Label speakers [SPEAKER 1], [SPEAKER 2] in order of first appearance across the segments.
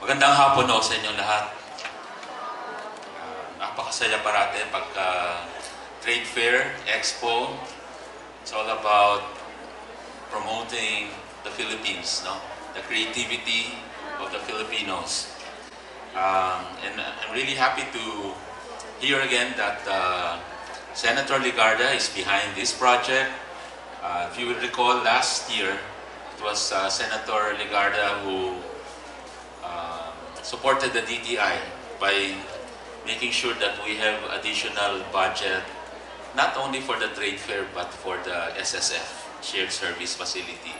[SPEAKER 1] Magandang hapon o sa inyong lahat. Napakasaya parate pagka trade fair, expo. It's all about promoting the Philippines, no? The creativity of the Filipinos. And I'm really happy to hear again that Senator Ligarda is behind this project. If you will recall, last year, it was Senator Ligarda who supported the DTI by making sure that we have additional budget, not only for the trade fair, but for the SSF, Shared Service Facility.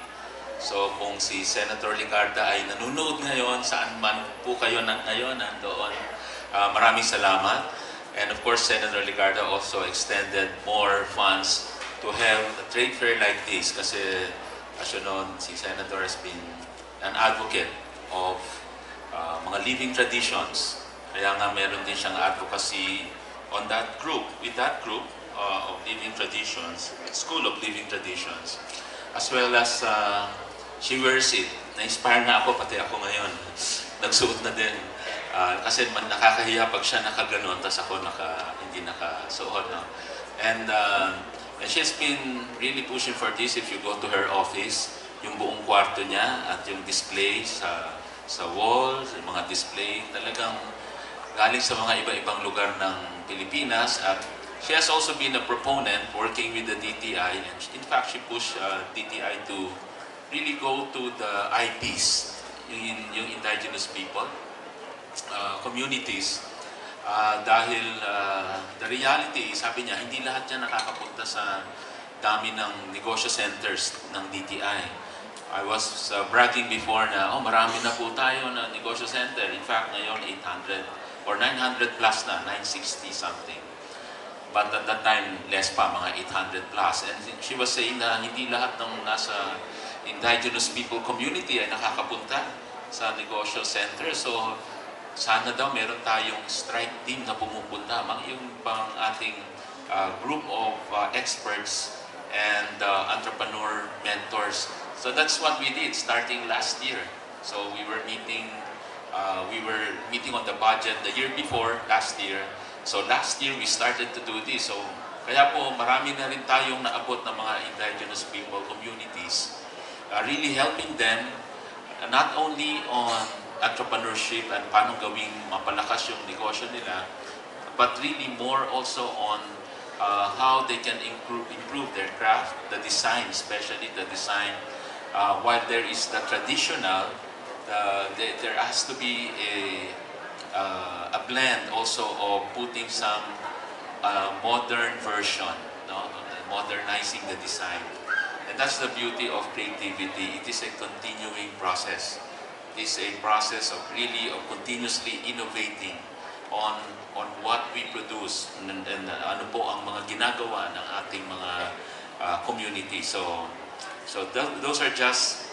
[SPEAKER 1] So kung si Senator Ligarda ay nanonood ngayon, saan man po kayo ngayon, nandoon, maraming salamat. And of course, Senator Ligarda also extended more funds to have a trade fair like this kasi, as you know, si Senator has been an advocate of mga living traditions. Kaya nga meron din siyang advocacy on that group, with that group of living traditions, School of Living Traditions. As well as she wears it. Na-inspire na ako, pati ako ngayon. Nagsuot na din. Kasi nakakahiya pag siya nakaganon, tapos ako hindi nakasuot. No? And she's been really pushing for this. If you go to her office, yung buong kwarto niya at yung display sa walls, yung mga display, talagang galing sa mga iba-ibang lugar ng Pilipinas. At she has also been a proponent working with the DTI. And in fact, she pushed DTI to really go to the IPs, yung indigenous people, communities. Dahil the reality, sabi niya, hindi lahat yan nakakapunta sa dami ng negosyo centers ng DTI. I was bragging before na, marami na po tayo na negosyo center. In fact, ngayon 800 or 900 plus na, 960 something. But at that time, less pa, mga 800 plus. And she was saying na hindi lahat ng nasa indigenous people community ay nakakapunta sa negosyo center. So, sana daw meron tayong strike team na pumupunta. Yung pang ating group of experts and entrepreneur mentors. So that's what we did starting last year. So we were meeting on the budget the year before, last year. So last year we started to do this. So kaya po marami na rin tayong naabot ng mga indigenous people communities, really helping them not only on entrepreneurship and paano gawing mapalakas yung negosyo nila, but really more also on how they can improve their craft, the design, especially the design. While there is the traditional, there has to be a blend also of putting some modern version, no? Modernizing the design. And that's the beauty of creativity. It is a continuing process. It is a process of really continuously innovating on what we produce and ano po ang mga ginagawa ng ating mga community. So those are just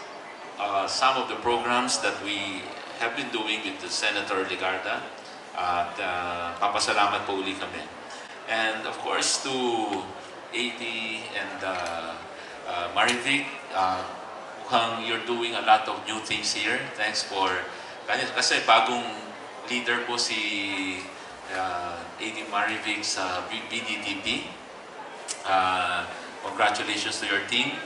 [SPEAKER 1] some of the programs that we have been doing with the Senator Ligarda. Papasalamat po uli kami. And of course to AD and Marivic, mukhang you're doing a lot of new things here. Thanks for, kasi bagong leader po si AD Marivic sa BDTP. Congratulations to your team.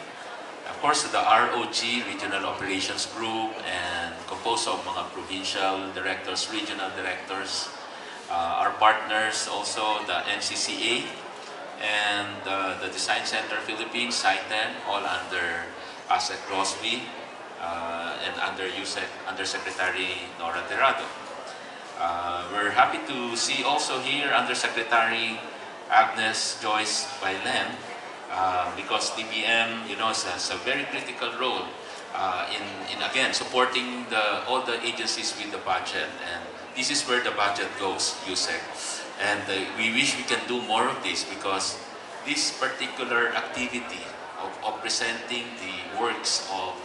[SPEAKER 1] Of course, the ROG, Regional Operations Group, and composed of mga provincial directors, regional directors, our partners also, the NCCA, and the Design Center Philippines, SITEM, all under Asek Crosby, and under Undersecretary Nora Terrado. We're happy to see also here Undersecretary Agnes Joyce Bailen, because DBM, has a very critical role in again supporting all the agencies with the budget, and this is where the budget goes, USEC. And we wish we can do more of this, because this particular activity of presenting the works of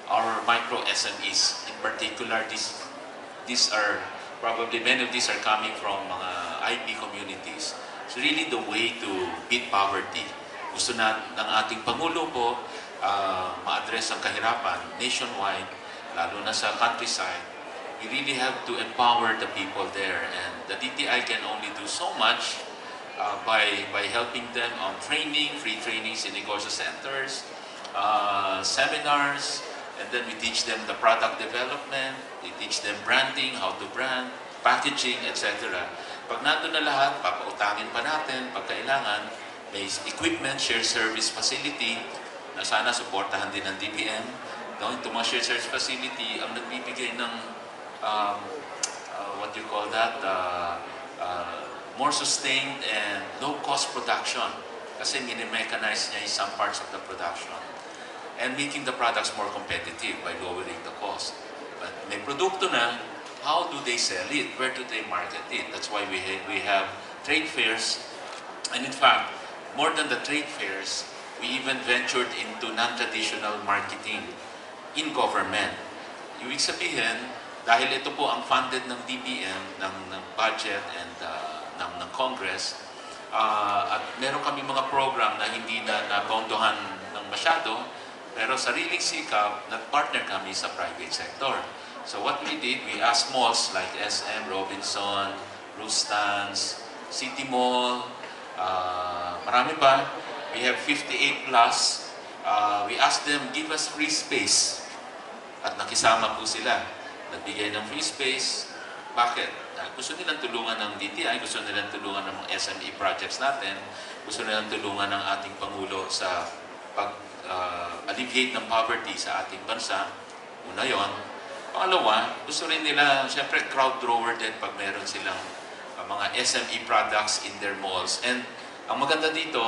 [SPEAKER 1] our micro SMEs, in particular, these are probably many of these are coming from mga IP communities. It's really the way to beat poverty. Gusto ng ating Pangulo po ma-address ang kahirapan nationwide, lalo na sa countryside, we really have to empower the people there. And the DTI can only do so much by helping them on training, free trainings in negosyo centers, seminars, and then we teach them the product development, we teach them branding, how to brand, packaging, etc. Pag nandun na lahat, papautangin pa natin, pag kailangan, may equipment, shared service facility, na sana supportahan din ng DBM. No? Ito mga shared service facility, ang nagbibigay ng, what you call that, more sustained and low-cost production. Kasi minimechanize niya some parts of the production. And making the products more competitive by lowering the cost. But may produkto na, how do they sell it? Where do they market it? That's why we have trade fairs. And in fact, more than the trade fairs, we even ventured into non-traditional marketing in government. Ibig sabihin, dahil ito po ang funded ng DBM, ng budget and ng Congress, at meron kami mga program na hindi na nabondohan ng masyado, pero sariling sikap, nag-partner kami sa private sector. So what we did, we asked malls like SM, Robinson, Rustans, City Mall, marami pa. We have 58 plus. We asked them, give us free space. At nakisama po sila. Nagbigay ng free space. Bakit? Gusto nilang tulungan ng DTI, gusto nilang tulungan ng mga SME projects natin, gusto nilang tulungan ng ating Pangulo sa pag-alleviate ng poverty sa ating bansa. Una yon. Pangalawa, gusto rin nila, siyempre, crowd drawer din pag meron silang mga SME products in their malls. And ang maganda dito,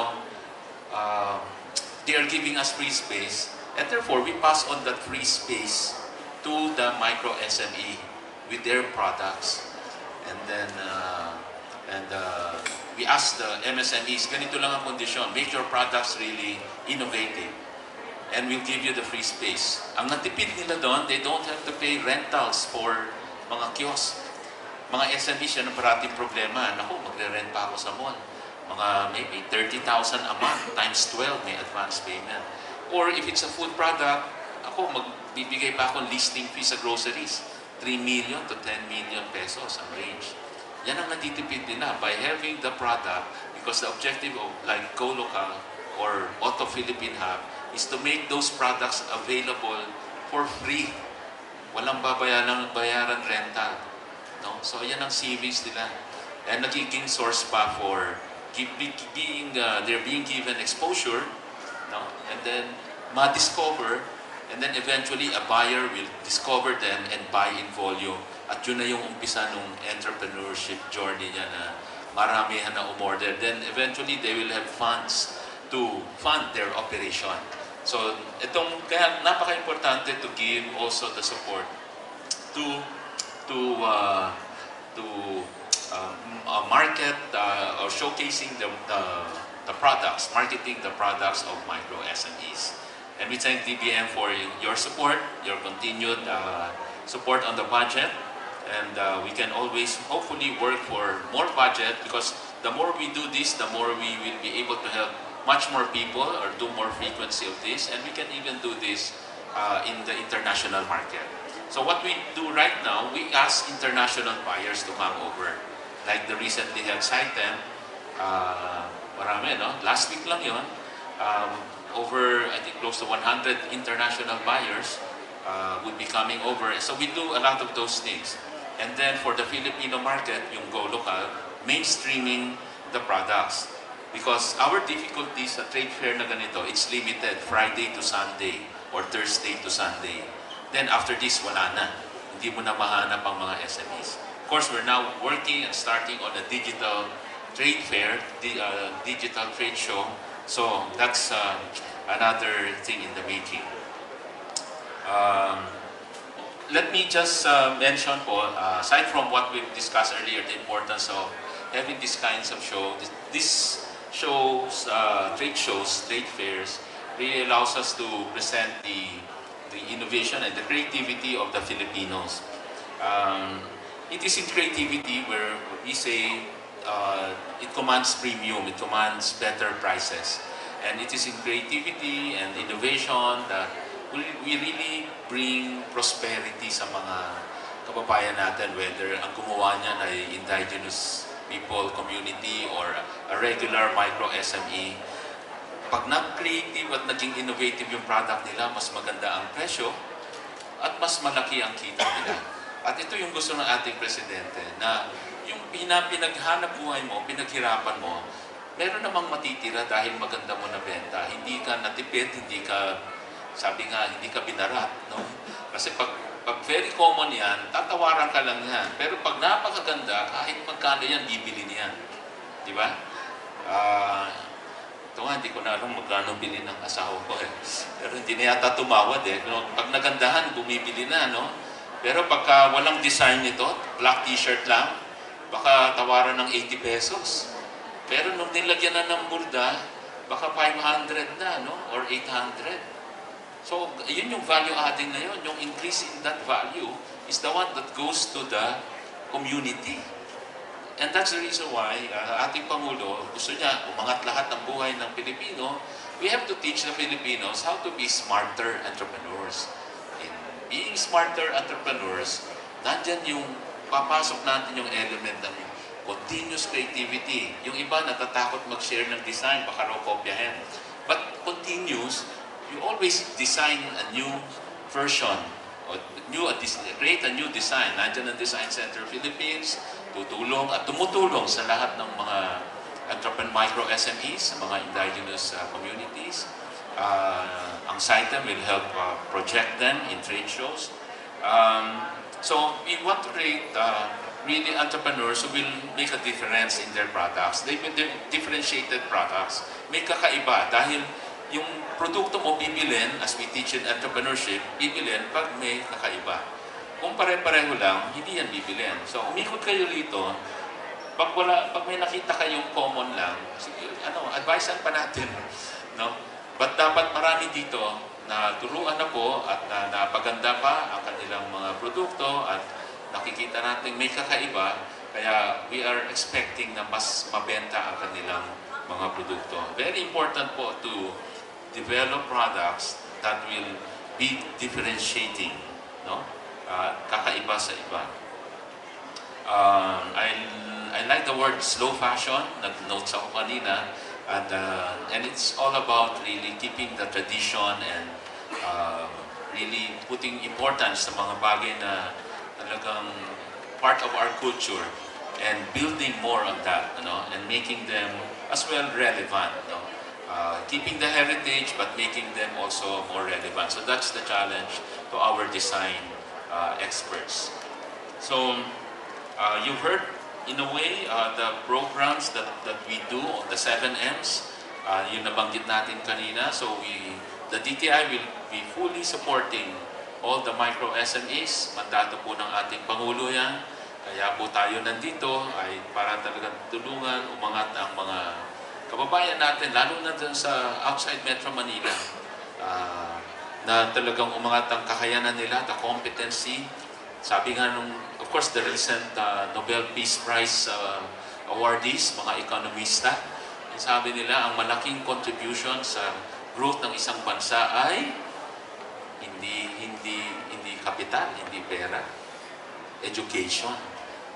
[SPEAKER 1] they are giving us free space, and therefore we pass on that free space to the micro SME with their products. And then we ask the MSMEs, ganito lang ang kondisyon, make your products really innovative, and we'll give you the free space. Ang natipid nila doon, they don't have to pay rentals for mga kiosk. Mga SMEs, yan ang parating problema. Naku, magre-rent pa ako sa mall. Mga maybe 30,000 a month times 12 may advance payment. Or if it's a food product, ako magbibigay pa akong listing fee sa groceries. 3 million to 10 million pesos ang range. Yan ang natitipid nila by having the product, because the objective of like Go Local or Auto Philippine Hub is to make those products available for free. Walang bayaran rental. No? So yan ang savings nila. And nagiging source pa for they're being given exposure, no? And then ma-discover, and then eventually a buyer will discover them and buy in volume. At yun na yung umpisa ng entrepreneurship journey niya na maramihan na umorder. Then eventually they will have funds to fund their operation. So kaya napaka-importante to give also the support to market or showcasing the products, marketing the products of micro SMEs. And we thank DBM for your support, your continued support on the budget. And we can always hopefully work for more budget, because the more we do this, the more we will be able to help much more people or do more frequency of this. And we can even do this in the international market. So what we do right now, we ask international buyers to come over. Like the recently held SITEM, marami, no? Last week lang yun. Over, I think, close to 100 international buyers would be coming over. So we do a lot of those things. And then for the Filipino market, yung Go Local, mainstreaming the products. Because our difficulties sa trade fair na ganito, it's limited Friday to Sunday or Thursday to Sunday. Then after this, wala na. Hindi mo na mahanap ang mga SMEs. Of course, we're now working and starting on a digital trade fair, digital trade show. So that's another thing in the making. Let me just mention po, aside from what we've discussed earlier, the importance of having these kinds of shows, this shows, trade fairs, really allows us to present the innovation and the creativity of the Filipinos. It is in creativity where we say it commands premium, it commands better prices. And it is in creativity and innovation that we really bring prosperity sa mga kababayan natin, whether ang gumawa niyan ay indigenous people, community, or a regular micro SME, pag nag-creative at naging innovative yung product nila, mas maganda ang presyo at mas malaki ang kita nila. At ito yung gusto ng ating presidente, na yung pinaghanap buhay mo, pinaghirapan mo, meron namang matitira dahil maganda mo na benta. Hindi ka natipid, hindi ka, sabi nga, hindi ka binarat. No? Kasi pag very common yan, tatawaran ka lang yan. Pero pag napakaganda, kahit magkano yan, bibili niyan. Di ba? Ito nga, hindi ko na alam magkano bili ng asawa ko eh. Pero hindi na yata tumawad eh. Pag nagandahan, bumibili na, no? Pero pagka walang design nito, black t-shirt lang, baka tawaran ng 80 pesos. Pero nung nilagyan na ng burda, baka 500 na, no? Or 800. So, yun yung value adding na yun. Yung increase in that value is the one that goes to the community. And that's the reason why ating Pangulo, gusto niya umangat lahat ng buhay ng Pilipino. We have to teach the Filipinos how to be smarter entrepreneurs. In being smarter entrepreneurs, nandyan yung papasok natin yung element ng continuous creativity. Yung iba natatakot mag-share ng design, baka raw kopyahin. But continuous, you always design a new version, or create a new design. Nandyan ang Design Center Philippines, tutulong at tumutulong sa lahat ng mga micro SMEs, sa mga indigenous communities. Ang SITEM will help project them in trade shows. So we want to create really entrepreneurs who will make a difference in their products. They will differentiated products. May kakaiba dahil yung produkto mo bibilin, as we teach in entrepreneurship, bibilin pag may kakaiba. Kung pare-pareho lang, hindi yan bibilin. So, umikot kayo rito, pag may nakita kayong common lang, sige, advisean pa natin. No? But dapat marami dito na turuan na po at napaganda pa ang kanilang mga produkto at nakikita natin may kakaiba, kaya we are expecting na mas mabenta ang kanilang mga produkto. Very important po to develop products that will be differentiating, no? Kakaiba sa iba. I like the word slow fashion, nag-notes ako kanina, and it's all about really keeping the tradition and really putting importance sa mga bagay na talagang part of our culture and building more on that, and making them as well relevant, keeping the heritage but making them also more relevant. So that's the challenge to our design experts. So you've heard in a way the programs that we do, the 7 M's, yung nabanggit natin kanina. So the DTI will be fully supporting all the micro SMEs. Mandato po ng ating Pangulo yan. Kaya po tayo nandito ay para talagang tulungan, umangat ang mga kababayan natin, lalo na dun sa outside Metro Manila, na talagang umangat ang kakayanan nila, the competency. Sabi nga nung, of course, the recent Nobel Peace Prize awardees, mga ekonomista, sabi nila, ang malaking contribution sa growth ng isang bansa ay hindi kapital, hindi pera, education,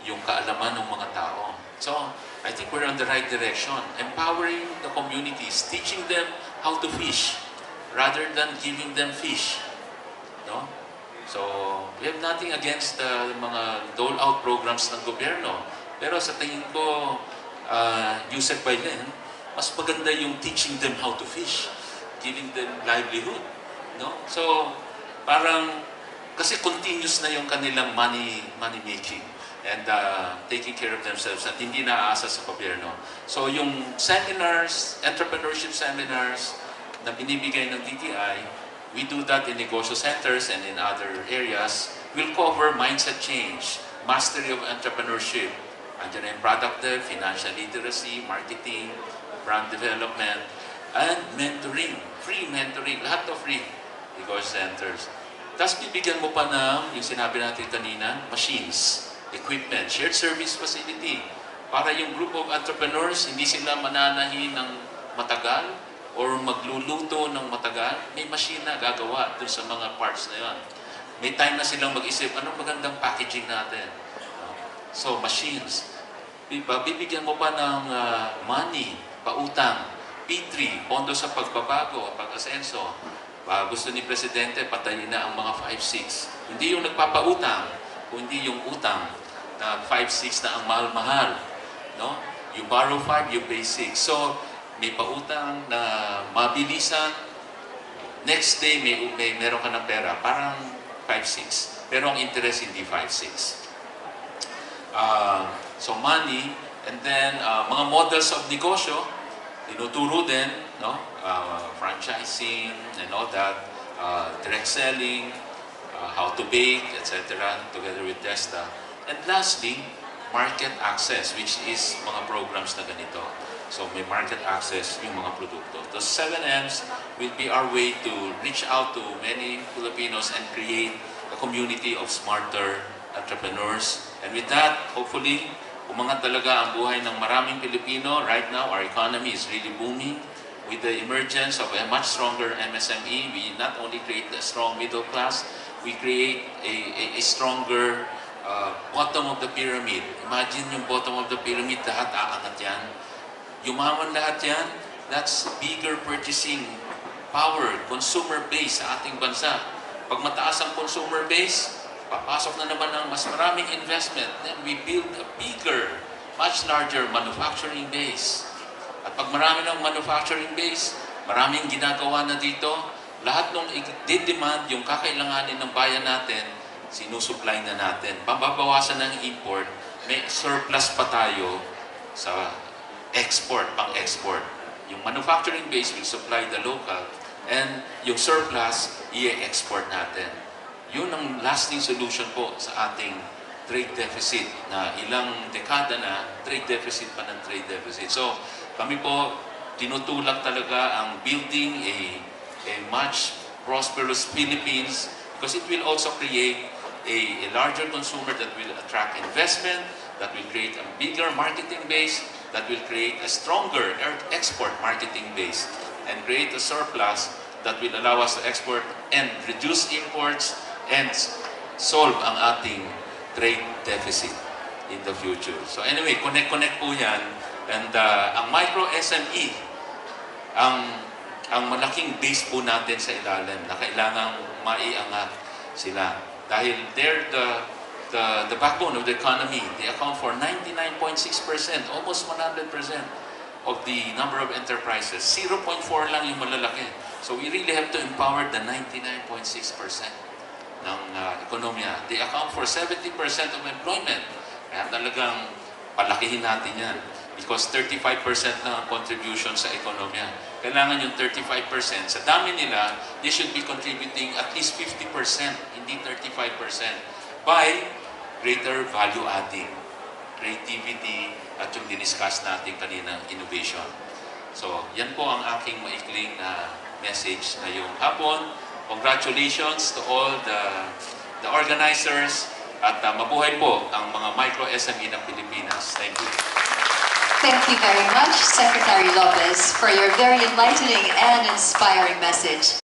[SPEAKER 1] yung kaalaman ng mga tao. So, I think we're on the right direction. Empowering the communities, teaching them how to fish, rather than giving them fish. No? So, we have nothing against mga dole-out programs ng gobyerno. Pero sa tingin ko, Yusek Bailen, mas maganda yung teaching them how to fish, giving them livelihood. No? So, parang, kasi continuous na yung kanilang money making and taking care of themselves at hindi naaasa sa gobyerno. So, yung seminars, entrepreneurship seminars na binibigay ng DTI, we do that in negosyo centers and in other areas. We'll cover mindset change, mastery of entrepreneurship, andyan yung product dev, financial literacy, marketing, brand development, and mentoring, free mentoring, lahat of free negosyo centers. Tapos bibigyan mo pa ng, yung sinabi natin kanina, machines, equipment, shared service facility, para yung group of entrepreneurs, hindi sila mananahin ng matagal or magluluto ng matagal, may machine na gagawa dun sa mga parts na yun. may time na silang mag-isip, anong magandang packaging natin? So, machines. Bibigyan mo pa ng money, pautang, P3, pondo sa pagbabago, pag-asenso. Gusto ni Presidente, patayin na ang mga 5-6. Hindi yung nagpapautang, kundi yung utang na 5-6 na ang mahal-mahal. No? You borrow 5, you pay 6. So, may pautang na mabilisan, next day meron ka ng pera, parang 5-6. Pero ang interest hindi 5-6. So money, and then mga models of negosyo, tinuturo din, no? Franchising and all that, direct selling, how to bake, etc. together with Testa. And lastly, market access, which is mga programs na ganito. So may market access yung mga produkto. The 7Ms will be our way to reach out to many Filipinos and create a community of smarter entrepreneurs. And with that, hopefully, umangat talaga ang buhay ng maraming Pilipino. Right now, our economy is really booming. With the emergence of a much stronger MSME, we not only create a strong middle class, we create a stronger bottom of the pyramid. Imagine yung bottom of the pyramid, lahat aangat yan. Yumaman lahat yan, that's bigger purchasing power, consumer base sa ating bansa. Pag mataas ang consumer base, papasok na naman ang mas maraming investment. Then we build a bigger, much larger manufacturing base. At pag marami ng manufacturing base, maraming ginagawa na dito, lahat ng i-demand yung kakailanganin ng bayan natin, sinusupply na natin. Pababawasan ng import, may surplus pa tayo sa export, pang-export. Yung manufacturing base will supply the local, and yung surplus, i-export natin. Yun ang lasting solution po sa ating trade deficit na ilang dekada na trade deficit pa ng trade deficit. So, kami po tinutulak talaga ang building a much prosperous Philippines because it will also create a larger consumer that will attract investment, that will create a bigger marketing base, that will create a stronger export marketing base, and create a surplus that will allow us to export and reduce imports and solve ang ating trade deficit in the future. So anyway, connect po yan. And ang micro SME, ang malaking base po natin sa ilalim na kailangang maiangat sila. Dahil they're the backbone of the economy. They account for 99.6%, almost 100% of the number of enterprises. 0.4 lang yung malalaki. So we really have to empower the 99.6%. ng ekonomiya. They account for 70% of employment. Kaya talagang palakihin natin yan. Because 35% na ang contribution sa ekonomiya. Kailangan yung 35%. Sa dami nila, they should be contributing at least 50%, hindi 35%, by greater value adding, creativity, at yung diniscuss natin kanina, innovation. So, yan po ang aking maikling message ngayong hapon. Congratulations to all the organizers at mabuhay po ang mga micro SME ng Pilipinas. Thank you.
[SPEAKER 2] Thank you very much, Secretary Lopez, for your very enlightening and inspiring message.